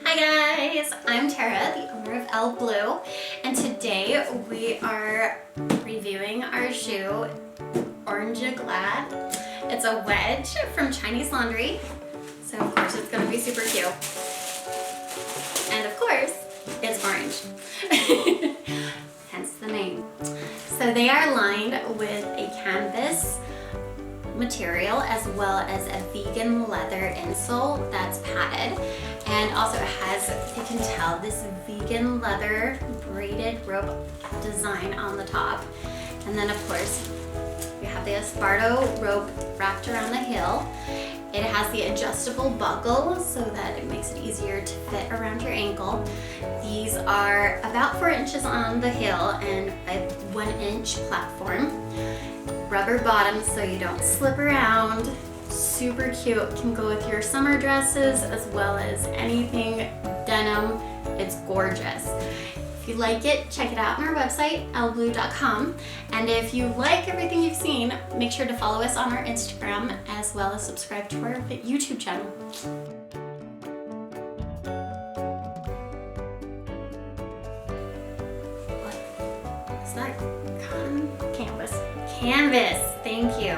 Hi guys, I'm Tara, the owner of Elle Bleu, and today we are reviewing our shoe, Orange Glad. It's a wedge from Chinese Laundry, so of course it's going to be super cute. And of course, it's orange, hence the name. So they are lined with a canvas material as well as a vegan leather insole that's padded, and also it has, you can tell, this vegan leather braided rope design on the top. And then of course we have the esparto rope wrapped around the heel. It has the adjustable buckle so that it makes it easier to fit around your ankle. These are about 4 inches on the heel and a 1-inch platform. Rubber bottoms so you don't slip around. Super cute, can go with your summer dresses as well as anything denim. It's gorgeous. If you like it, check it out on our website, ellebleu.com. And if you like everything you've seen, make sure to follow us on our Instagram as well as subscribe to our YouTube channel. What is that? Cotton? Canvas. Canvas, thank you.